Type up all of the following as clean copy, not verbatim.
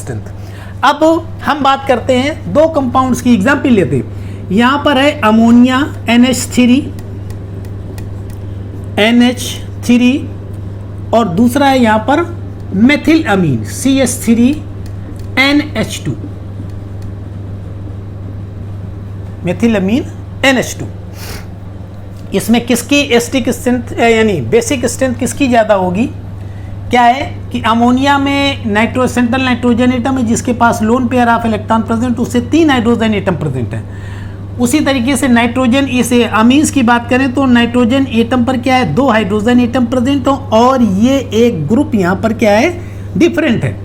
Strength. अब हम बात करते हैं दो कंपाउंड्स की, एग्जाम्पल लेते हैं। यहां पर है अमोनिया NH3 और दूसरा है यहां पर मेथिल अमीन CH3NH2, मेथिल अमीन NH2। इसमें किसकी एस्टिक स्ट्रेंथ यानी बेसिक स्ट्रेंथ किसकी ज़्यादा होगी? क्या है कि अमोनिया में सेंट्रल नाइट्रोजन एटम है जिसके पास lone pair of electron present, उससे 3 हाइड्रोजन एटम प्रेजेंट है। उसी तरीके से नाइट्रोजन, इसे अमीन्स की बात करें तो नाइट्रोजन एटम पर क्या है, 2 हाइड्रोजन एटम प्रेजेंट हो, और ये एक ग्रुप यहाँ पर क्या है, डिफरेंट है।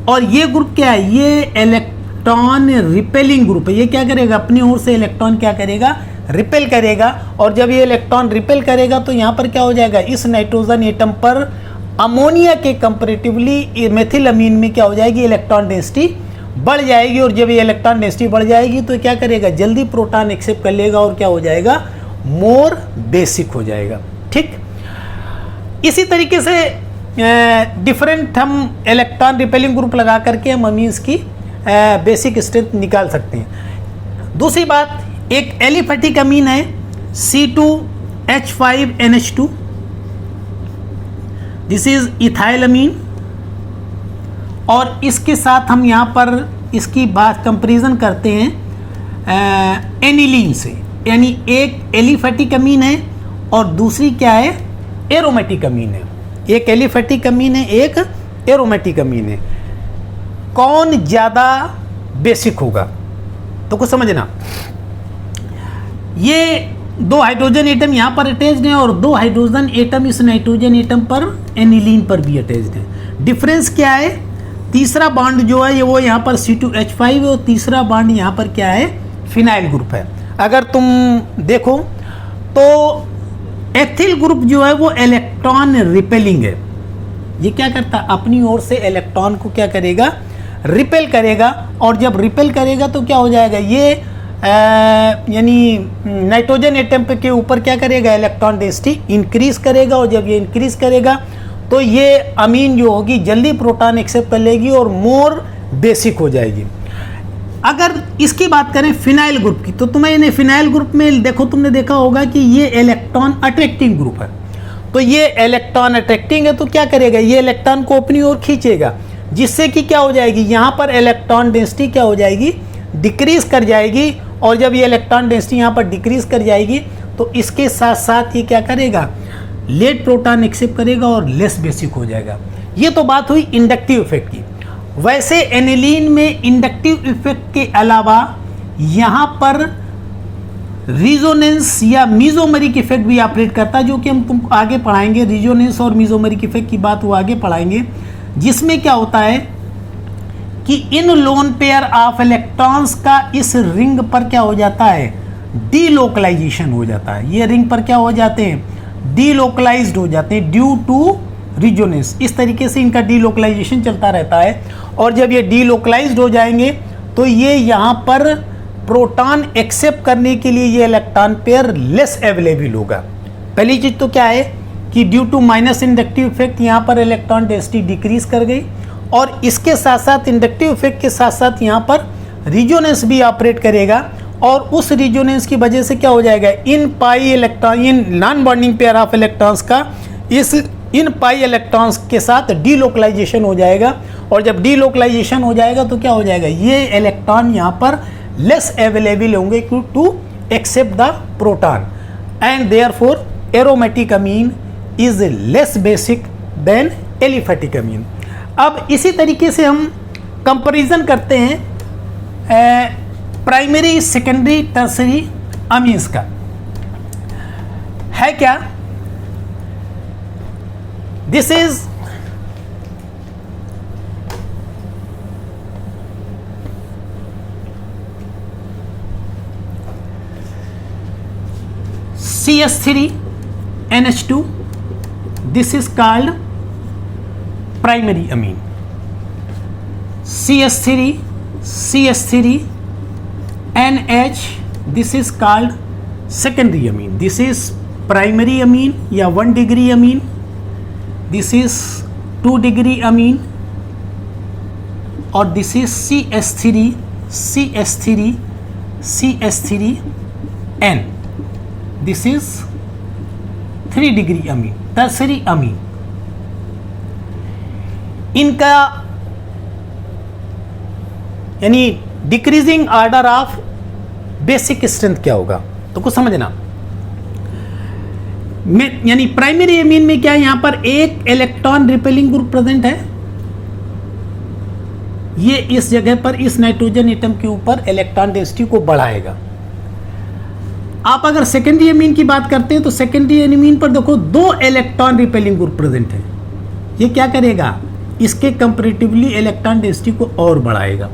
और ये ग्रुप क्या है, ये इलेक्ट्रॉन रिपेलिंग ग्रुप है। ये क्या करेगा, अपनी ओर से इलेक्ट्रॉन क्या करेगा, रिपेल करेगा। और जब ये इलेक्ट्रॉन रिपेल करेगा तो यहाँ पर क्या हो जाएगा, इस नाइट्रोजन एटम पर अमोनिया के कंपैरेटिवली मेथिल अमीन में क्या हो जाएगी, इलेक्ट्रॉन डेंसिटी बढ़ जाएगी। और जब ये इलेक्ट्रॉन डेंसिटी बढ़ जाएगी तो क्या करेगा, जल्दी प्रोटॉन एक्सेप्ट कर लेगा और क्या हो जाएगा, मोर बेसिक हो जाएगा। ठीक, इसी तरीके से डिफरेंट हम इलेक्ट्रॉन रिपेलिंग ग्रुप लगा करके हम अमीन्स की बेसिक स्ट्रेंथ निकाल सकते हैं। दूसरी बात, एक एलिफेटिक अमीन है C2H5NH2, दिस इज इथाइल अमीन, और इसके साथ हम यहाँ पर इसकी बात कंपैरिजन करते हैं एनिलीन से। यानी एक एलिफेटिक अमीन है और दूसरी क्या है, एरोमेटिक अमीन है। एक एलिफेटिक अमीन है, एक एरोमेटिक अमीन है। कौन ज़्यादा बेसिक होगा, तो कुछ समझना। ये 2 हाइड्रोजन एटम यहाँ पर अटैच्ड हैं और 2 हाइड्रोजन एटम इस नाइट्रोजन एटम पर एनिलीन पर भी अटैच्ड हैं। डिफरेंस क्या है, तीसरा बॉन्ड जो है ये वो यहाँ पर C2H5 है और तीसरा बॉन्ड यहाँ पर क्या है, फिनाइल ग्रुप है। अगर तुम देखो तो एथिल ग्रुप जो है वो इलेक्ट्रॉन रिपेलिंग है। ये क्या करता है, अपनी ओर से इलेक्ट्रॉन को क्या करेगा, रिपेल करेगा। और जब रिपेल करेगा तो क्या हो जाएगा, ये यानी नाइट्रोजन एटम के ऊपर क्या करेगा, इलेक्ट्रॉन डेंसिटी इंक्रीज करेगा। और जब ये इंक्रीज करेगा तो ये अमीन जो होगी जल्दी प्रोटॉन एक्सेप्ट कर लेगी और मोर बेसिक हो जाएगी। अगर इसकी बात करें फिनाइल ग्रुप की, तो तुम्हें फिनाइल ग्रुप में देखो, तुमने देखा होगा कि ये इलेक्ट्रॉन अट्रैक्टिंग ग्रुप है। तो ये इलेक्ट्रॉन अट्रैक्टिंग है तो क्या करेगा, ये इलेक्ट्रॉन को अपनी ओर खींचेगा, जिससे कि क्या हो जाएगी, यहाँ पर इलेक्ट्रॉन डेंसिटी क्या हो जाएगी, डिक्रीज कर जाएगी। और जब ये इलेक्ट्रॉन डेंसिटी यहाँ पर डिक्रीज कर जाएगी तो इसके साथ साथ ये क्या करेगा, लेट प्रोटॉन एक्सेप्ट करेगा और लेस बेसिक हो जाएगा। ये तो बात हुई इंडक्टिव इफेक्ट की। वैसे एनिलीन में इंडक्टिव इफेक्ट के अलावा यहाँ पर रिजोनेंस या मीजोमेरिक इफेक्ट भी ऑपरेट करता है, जो कि हम तुमको आगे पढ़ाएंगे। रिजोनेंस और मीजोमेरिक इफेक्ट की बात वो आगे पढ़ाएंगे, जिसमें क्या होता है कि इन लोन पेयर ऑफ इलेक्ट्रॉन्स का इस रिंग पर क्या हो जाता है, डीलोकलाइजेशन हो जाता है। ये रिंग पर क्या हो जाते हैं, डीलोकलाइज्ड हो जाते हैं ड्यू टू रिजोनेंस। इस तरीके से इनका डीलोकलाइजेशन चलता रहता है। और जब ये डीलोकलाइज्ड हो जाएंगे तो ये यहाँ पर प्रोटॉन एक्सेप्ट करने के लिए ये इलेक्ट्रॉन पेयर लेस अवेलेबल होगा। पहली चीज़ तो क्या है कि due to minus inductive effect यहाँ पर इलेक्ट्रॉन डेंसिटी डिक्रीज कर गई। और इसके साथ साथ इंडक्टिव इफेक्ट के साथ साथ यहाँ पर रिजोनेंस भी ऑपरेट करेगा। और उस रिजोनेंस की वजह से क्या हो जाएगा, in pi electron, in non bonding pair of electrons का इस इन पाई इलेक्ट्रॉन्स के साथ डीलोकलाइजेशन हो जाएगा। और जब डीलोकलाइजेशन हो जाएगा तो क्या हो जाएगा, ये इलेक्ट्रॉन यहाँ पर लेस अवेलेबल होंगे to accept the proton, and therefore aromatic amine is less basic than aliphatic amine. अब इसी तरीके से हम कंपैरिजन करते हैं प्राइमरी, सेकेंडरी, टर्सरी अमीन्स का। है क्या, this is CH3NH2, this is called primary amine. CH3NH, this is called secondary amine. This is primary amine या 1 degree amine. This is 2 degree amine. और this is CH3 CH3 CH3N, this is 3 degree amine, tertiary amine. इनका यानी decreasing order of basic strength क्या होगा, तो कुछ समझना। यानी प्राइमरी एमीन में क्या है, यहां पर एक इलेक्ट्रॉन रिपेलिंग ग्रुप प्रेजेंट है, ये इस जगह पर इस नाइट्रोजन एटम के ऊपर इलेक्ट्रॉन डेंसिटी को बढ़ाएगा। आप अगर सेकेंडरी एमीन की बात करते हैं तो सेकेंडरी एमीन पर देखो 2 इलेक्ट्रॉन रिपेलिंग ग्रुप प्रेजेंट है, ये क्या करेगा, इसके कंपैरेटिवली इलेक्ट्रॉन डेंसिटी को और बढ़ाएगा।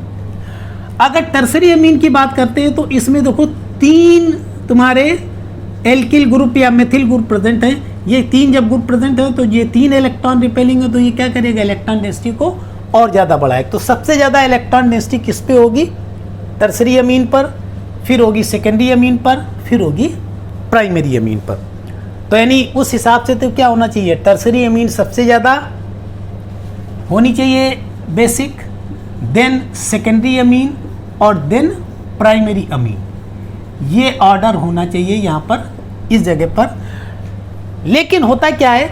अगर टर्सरी एमीन की बात करते हैं तो इसमें देखो 3 तुम्हारे एल्किल ग्रुप या मेथिल ग्रुप प्रेजेंट है, ये 3 जब ग्रुप प्रेजेंट है तो ये 3 इलेक्ट्रॉन रिपेलिंग है, तो ये क्या करेगा, इलेक्ट्रॉन डेंसिटी को और ज़्यादा बढ़ाएगा। तो सबसे ज़्यादा इलेक्ट्रॉन डेंसिटी किस पे होगी, टर्सरी एमीन पर, फिर होगी सेकेंडरी एमीन पर, फिर होगी प्राइमरी एमीन पर। तो यानी उस हिसाब से तो क्या होना चाहिए, टर्सरी एमीन सबसे ज़्यादा होनी चाहिए बेसिक, देन सेकेंडरी अमीन और देन प्राइमरी अमीन, ये ऑर्डर होना चाहिए यहाँ पर इस जगह पर। लेकिन होता क्या है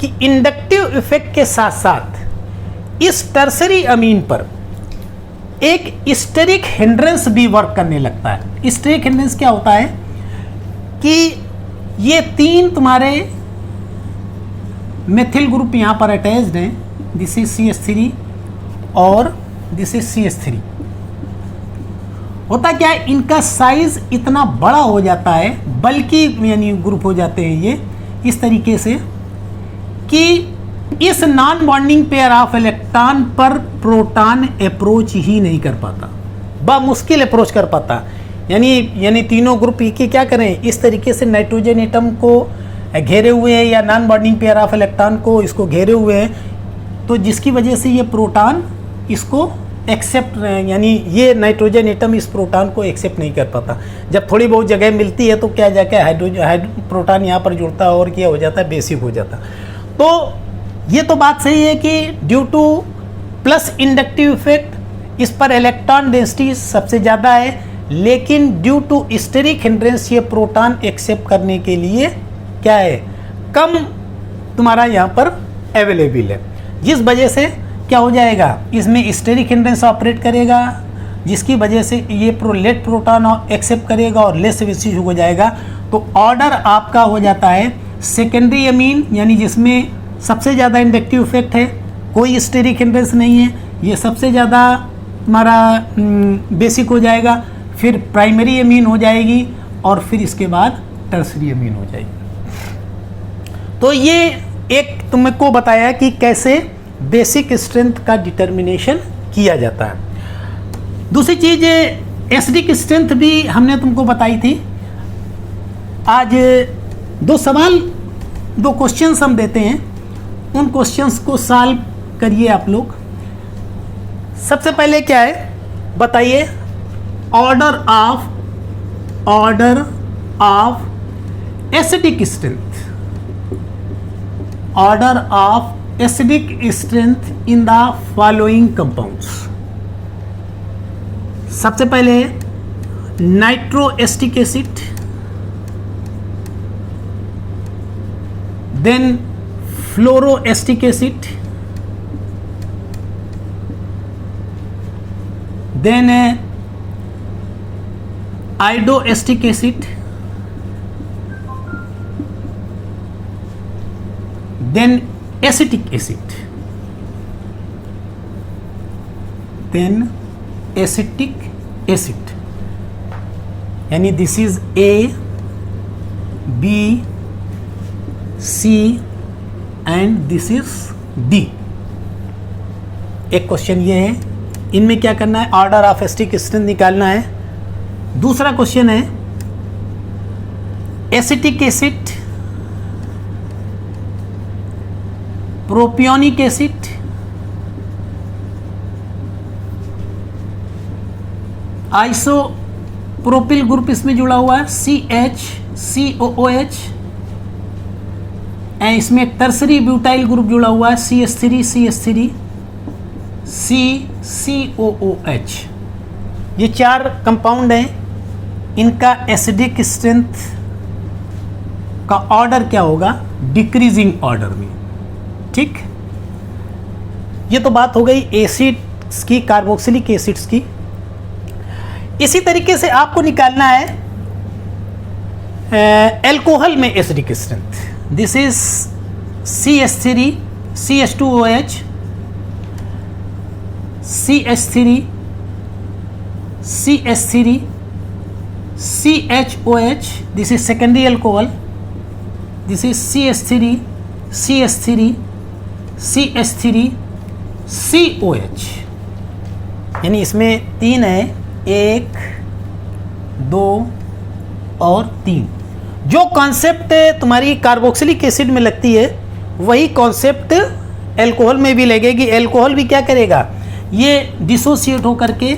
कि इंडक्टिव इफेक्ट के साथ साथ इस टर्सरी अमीन पर एक स्टेरिक हिंड्रेंस भी वर्क करने लगता है। स्टेरिक हिंड्रेंस क्या होता है कि ये 3 तुम्हारे मेथिल ग्रुप यहाँ पर अटैच्ड हैं, दिस इज CH3 और दिस इज CH3। होता क्या है, इनका साइज इतना बड़ा हो जाता है, बल्कि यानी ग्रुप हो जाते हैं ये इस तरीके से कि इस non bonding pair of electron पर प्रोटॉन अप्रोच ही नहीं कर पाता, मुश्किल अप्रोच कर पाता। यानी तीनों ग्रुप ये क्या करें, इस तरीके से नाइट्रोजन एटम को घेरे हुए हैं या non bonding pair of electron को इसको घेरे हुए हैं, तो जिसकी वजह से ये प्रोटॉन इसको एक्सेप्ट, यानी ये नाइट्रोजन एटम इस प्रोटॉन को एक्सेप्ट नहीं कर पाता। जब थोड़ी बहुत जगह मिलती है तो क्या जाके प्रोटॉन यहाँ पर जुड़ता है और क्या हो जाता है, बेसिक हो जाता। तो ये तो बात सही है कि due two plus inductive effect इस पर इलेक्ट्रॉन डेंसिटी सबसे ज़्यादा है, लेकिन ड्यू टू स्टेरिक हिंड्रेंस ये प्रोटॉन एक्सेप्ट करने के लिए क्या है, कम तुम्हारा यहाँ पर अवेलेबल है, जिस वजह से क्या हो जाएगा, इसमें स्टेरिक हिंड्रेंस ऑपरेट करेगा, जिसकी वजह से ये लेट प्रोटॉन एक्सेप्ट करेगा और लेस बेसिक हो जाएगा। तो ऑर्डर आपका हो जाता है सेकेंडरी अमीन, यानी जिसमें सबसे ज़्यादा इंडक्टिव इफेक्ट है, कोई स्टेरिक हिंड्रेंस नहीं है, ये सबसे ज़्यादा हमारा बेसिक हो जाएगा, फिर प्राइमरी अमीन हो जाएगी और फिर इसके बाद टर्सरी अमीन हो जाएगी। तो ये एक तुमको बताया कि कैसे बेसिक स्ट्रेंथ का डिटर्मिनेशन किया जाता है। दूसरी चीज़ एसिडिक स्ट्रेंथ भी हमने तुमको बताई थी। आज 2 सवाल 2 क्वेश्चंस हम देते हैं, उन क्वेश्चंस को सॉल्व करिए आप लोग। सबसे पहले क्या है बताइए, order of acidic strength, order of acidic strength in the following compounds. सबसे पहले nitroacetic acid, then fluoroacetic acid, then iodoacetic acid, then acetic acid, then acetic acid, यानी this is A, B, C and this is D। एक question ये है, इनमें क्या करना है, ऑर्डर ऑफ एसिटिक स्ट्रेंथ निकालना है। दूसरा क्वेश्चन है acetic acid, propionic acid, isopropyl group इसमें जुड़ा हुआ है CH एंड इसमें टर्सरी ब्यूटाइल ग्रुप जुड़ा हुआ है CH3 CH3 C COOH। ये 4 कंपाउंड हैं, इनका एसिडिक स्ट्रेंथ का ऑर्डर क्या होगा, डिक्रीजिंग ऑर्डर में। ठीक, ये तो बात हो गई एसिड्स की, कार्बोक्सिलिक एसिड्स की। इसी तरीके से आपको निकालना है एल्कोहल में acidic strength. This is CH3 CH2OH CH3 CH3 CHOH, this is secondary alcohol, this is CH3 CH3 CH3 COH। यानी इसमें 3 है, 1 2 और 3। जो कॉन्सेप्ट तुम्हारी कार्बोक्सिलिक एसिड में लगती है वही कॉन्सेप्ट एल्कोहल में भी लगेगी। एल्कोहल भी क्या करेगा, ये डिसोसिएट होकर के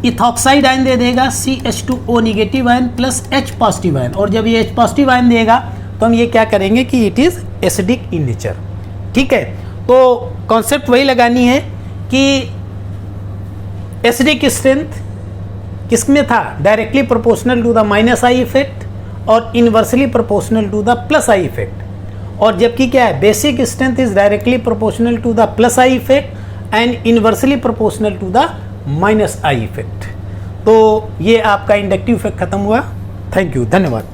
इथॉक्साइड आयन दे देगा, CH2O negative ion plus H positive ion, और जब ये H पॉजिटिव आयन देगा तो हम ये क्या करेंगे कि it is acidic in nature. ठीक है, तो कॉन्सेप्ट वही लगानी है कि एसिडिक स्ट्रेंथ किसमें था, directly proportional to the minus I effect और inversely proportional to the plus I effect. और जबकि क्या है, basic strength is directly proportional to the plus I effect and inversely proportional to the minus I effect. तो ये आपका inductive effect खत्म हुआ। थैंक यू, धन्यवाद।